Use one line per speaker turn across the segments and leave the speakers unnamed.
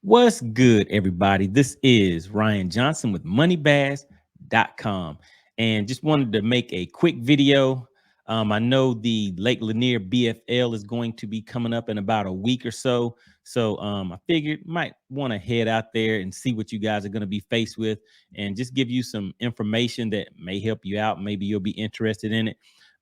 What's good, everybody? This is Ryan Johnson with MoneyBass.com, and just wanted to make a quick video. I know the Lake Lanier BFL is going to be coming up in about a week or so. So I figured might want to head out there and see what you guys are going to be faced with and just give you some information that may help you out. Maybe you'll be interested in it.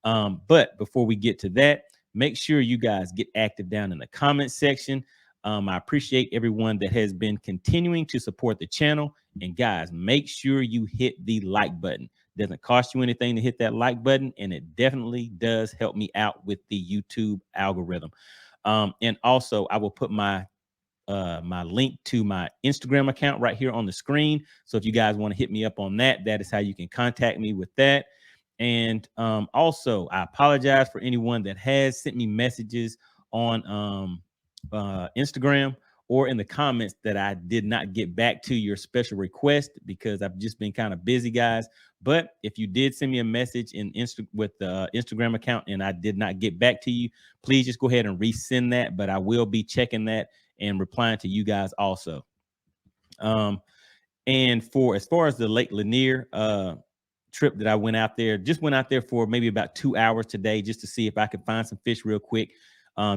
But before we get to that, make sure you guys get active down in the comment section. I appreciate everyone that has been continuing to support the channel. And guys, make sure you hit the like button. It doesn't cost you anything to hit that like button, and it definitely does help me out with the YouTube algorithm. And also, I will put my link to my Instagram account right here on the screen. So if you guys want to hit me up on that, that is how you can contact me with that. And also, I apologize for anyone that has sent me messages on Instagram or in the comments that I did not get back to your special request because I've just been kind of busy, guys. But if you did send me a message in with the Instagram account and I did not get back to you, please just go ahead and resend that. But I will be checking that and replying to you guys also. Um, and for as far as the Lake Lanier trip that I went out there, just went out there for maybe about 2 hours today just to see if I could find some fish real quick.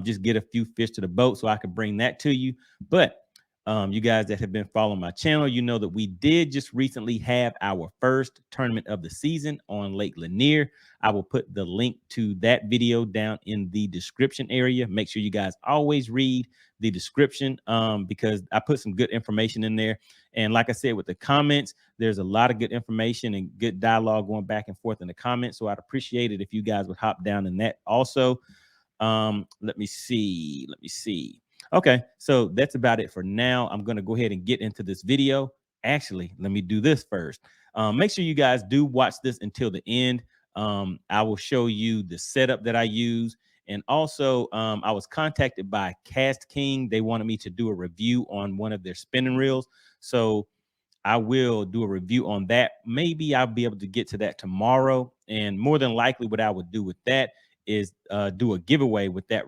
Just get a few fish to the boat so I could bring that to you. But you guys that have been following my channel, you know that we did just recently have our first tournament of the season on Lake Lanier. I will put the link to that video down in the description area. Make sure you guys always read the description because I put some good information in there. And like I said, with the comments, there's a lot of good information and good dialogue going back and forth in the comments. So I'd appreciate it if you guys would hop down in that also. Let me see. Okay, so that's about it for now. I'm going to go ahead and get into this video. Actually, let me do this first. Make sure you guys do watch this until the end. I will show you the setup that I use. And also, I was contacted by Cast King. They wanted me to do a review on one of their spinning reels. So I will do a review on that. Maybe I'll be able to get to that tomorrow. And more than likely, what I would do with that is do a giveaway with that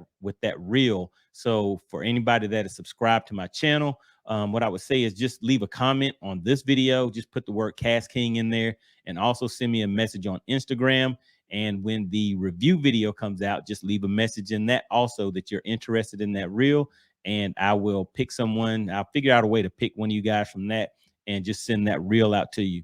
reel. So for anybody that is subscribed to my channel, what I would say is just leave a comment on this video. Just put the word Cast King in there, and also send me a message on Instagram. And when the review video comes out, just leave a message in that also that you're interested in that reel, and I will pick someone. I'll figure out a way to pick one of you guys from that and just send that reel out to you.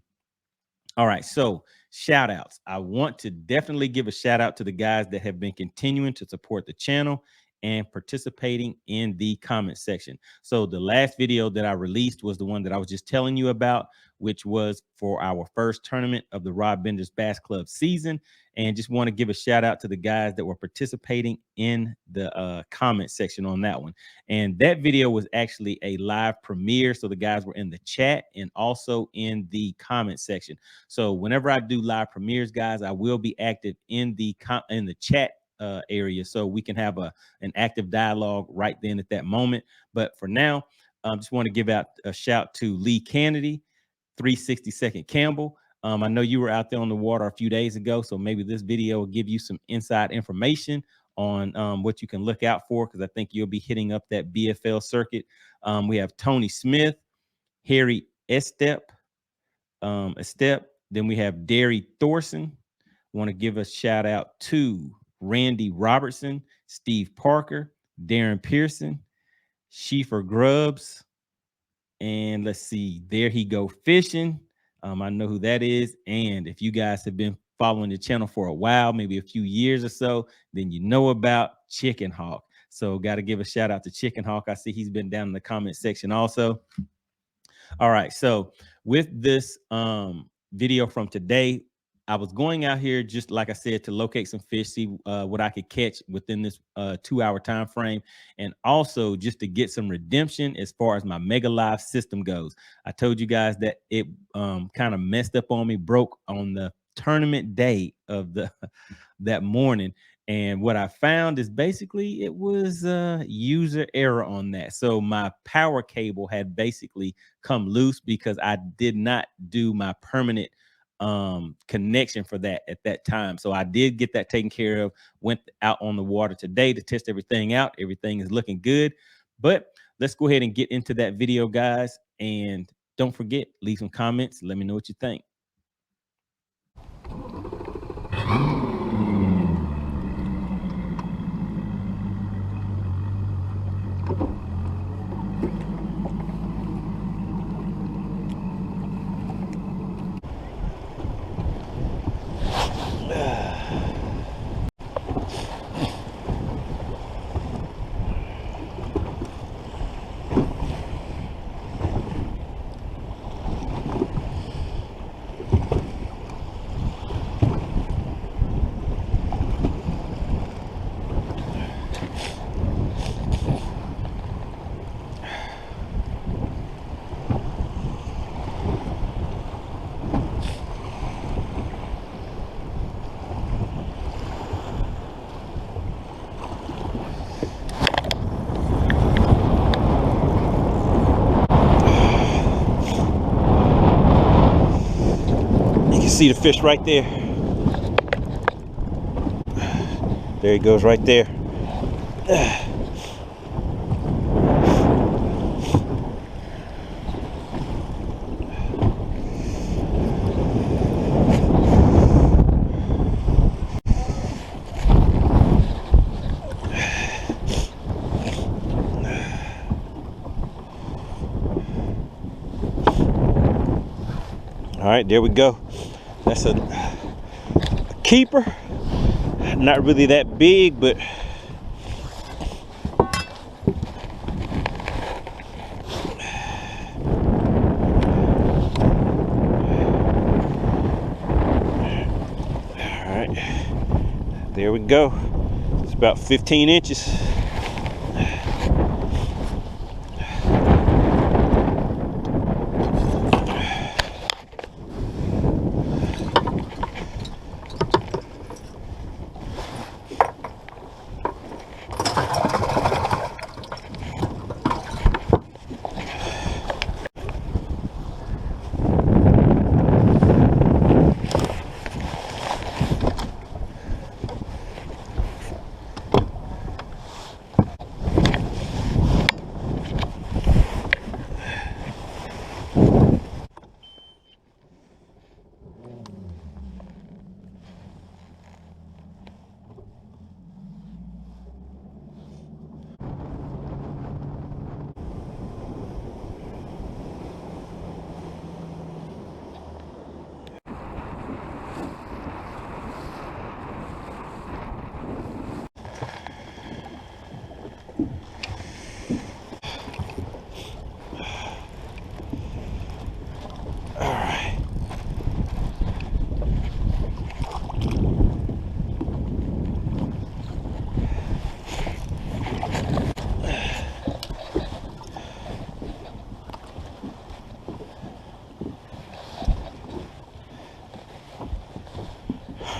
All right, so shout outs. I want to definitely give a shout out to the guys that have been continuing to support the channel and participating in the comment section. So the last video that I released was the one that I was just telling you about, which was for our first tournament of the Rod Benders Bass Club season. And just want to give a shout out to the guys that were participating in the comment section on that one. And that video was actually a live premiere. So the guys were in the chat and also in the comment section. So whenever I do live premieres, guys, I will be active in the chat area, so we can have an active dialogue right then at that moment. But for now, just want to give out a shout to Lee Kennedy, 362nd Campbell. I know you were out there on the water a few days ago, so maybe this video will give you some inside information on what you can look out for, because I think you'll be hitting up that BFL circuit. We have Tony Smith, Harry Estep. Then we have Derry Thorson. Want to give a shout out to Randy Robertson, Steve Parker, Darren Pearson, Schiefer Grubbs, and let's see, There He Go Fishing. I know who that is. And if you guys have been following the channel for a while, maybe a few years or so, then you know about Chicken Hawk. So got to give a shout out to Chicken Hawk. I see he's been down in the comment section also. All right, so with this video from today, I was going out here, just like I said, to locate some fish, see what I could catch within this 2-hour time frame, and also just to get some redemption as far as my Mega Live system goes. I told you guys that it kind of messed up on me, broke on the tournament day of that morning. And what I found is basically it was user error on that. So my power cable had basically come loose because I did not do my permanent connection for that at that time. So I did get that taken care of, went out on the water today to test everything out. Everything is looking good. But let's go ahead and get into that video, guys. And don't forget, leave some comments. Let me know what you think. See the fish right there. There he goes right there. All right, there we go. That's a keeper. Not really that big, but all right, there we go. It's about 15 inches.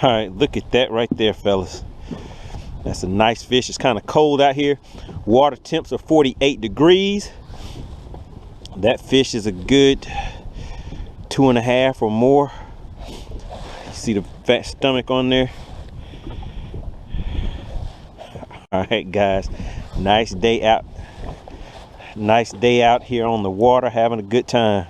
All right, look at that right there, fellas. That's a nice fish. It's kind of cold out here. Water temps are 48 degrees. That fish is a good 2.5 or more. You see the fat stomach on there? All right, guys, nice day out. Nice day out here on the water, having a good time.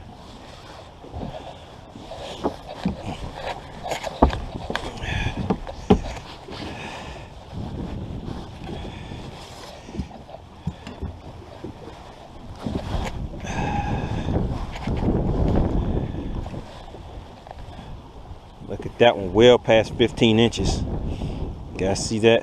Look at that one, well past 15 inches. You guys see that?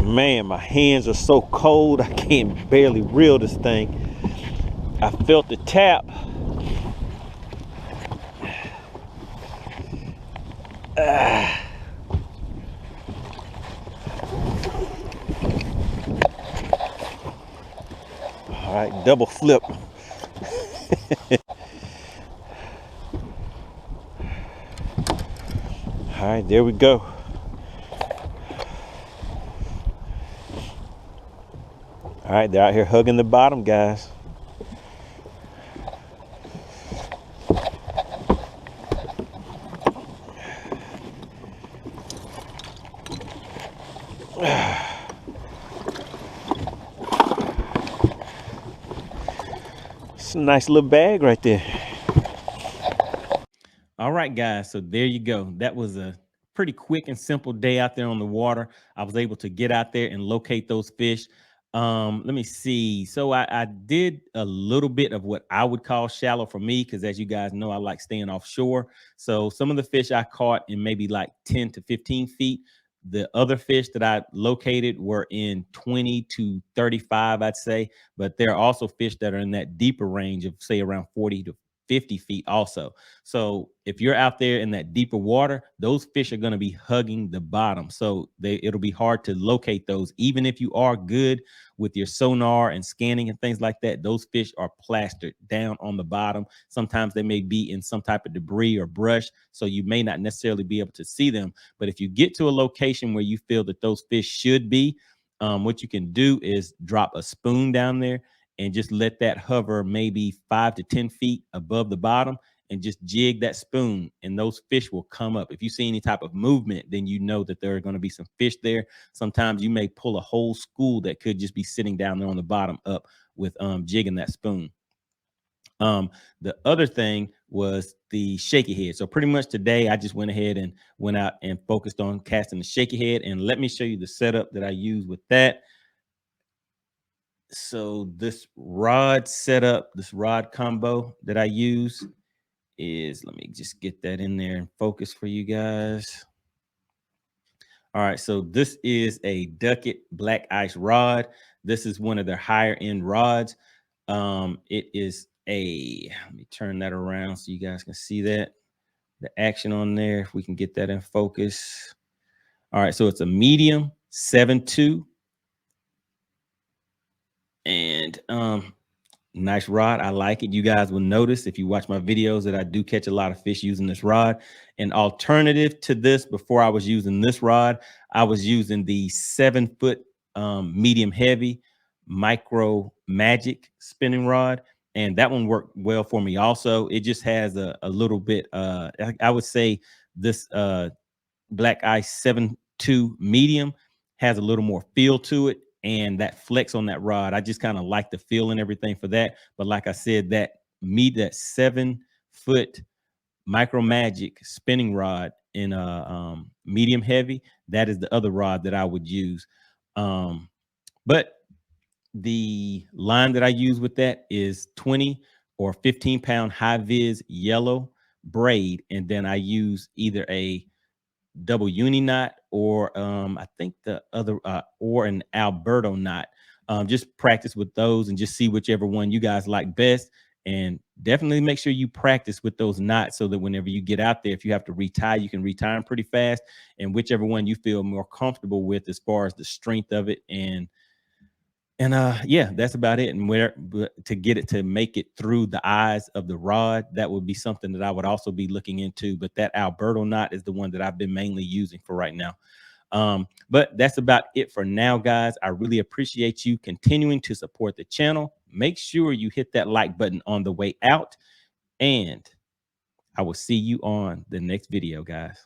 Man, my hands are so cold I can't barely reel this thing. I felt the tap. All right, double flip. All right, there we go. All right, they're out here hugging the bottom, guys. It's a nice little bag right there. All right, guys. So there you go. That was a pretty quick and simple day out there on the water. I was able to get out there and locate those fish. Let me see. So I did a little bit of what I would call shallow for me, because as you guys know, I like staying offshore. So some of the fish I caught in maybe like 10 to 15 feet. The other fish that I located were in 20 to 35, I'd say. But there are also fish that are in that deeper range of, say, around 40 to 50 feet also. So if you're out there in that deeper water, those fish are going to be hugging the bottom. So it'll be hard to locate those. Even if you are good with your sonar and scanning and things like that, those fish are plastered down on the bottom. Sometimes they may be in some type of debris or brush, so you may not necessarily be able to see them. But if you get to a location where you feel that those fish should be, what you can do is drop a spoon down there and just let that hover maybe 5 to 10 feet above the bottom, and just jig that spoon, and those fish will come up. If you see any type of movement, then you know that there are going to be some fish there. Sometimes you may pull a whole school that could just be sitting down there on the bottom up with jigging that spoon. The other thing was the shaky head. So pretty much today, I just went ahead and went out and focused on casting the shaky head. And let me show you the setup that I use with that. So this rod setup, this rod combo that I use is, let me just get that in there and focus for you guys. All right, so this is a Duckett black ice rod. This is one of their higher end rods. It is a, let me turn that around so you guys can see that, the action on there, if we can get that in focus. All right, so it's a medium 7.2, and nice rod. I like it. You guys will notice if you watch my videos that I do catch a lot of fish using this rod. An alternative to this, before I was using this rod, I was using the 7-foot medium heavy micro magic spinning rod, and that one worked well for me also. It just has a little bit I would say this black ice 7.2 medium has a little more feel to it, and that flex on that rod, I just kind of like the feel and everything for that. But like I said, that 7-foot micro magic spinning rod in a medium heavy, that is the other rod that I would use. But the line that I use with that is 20 or 15-pound high vis yellow braid, and then I use either a double uni knot, or I think the other or an Alberto knot. Just practice with those and just see whichever one you guys like best. And definitely make sure you practice with those knots so that whenever you get out there, if you have to retie, you can retie them pretty fast. And whichever one you feel more comfortable with as far as the strength of it, and yeah, that's about it. And where, but to get it to make it through the eyes of the rod, that would be something that I would also be looking into. But that Alberto knot is the one that I've been mainly using for right now. But that's about it for now, guys. I really appreciate you continuing to support the channel. Make sure you hit that like button on the way out, and I will see you on the next video, guys.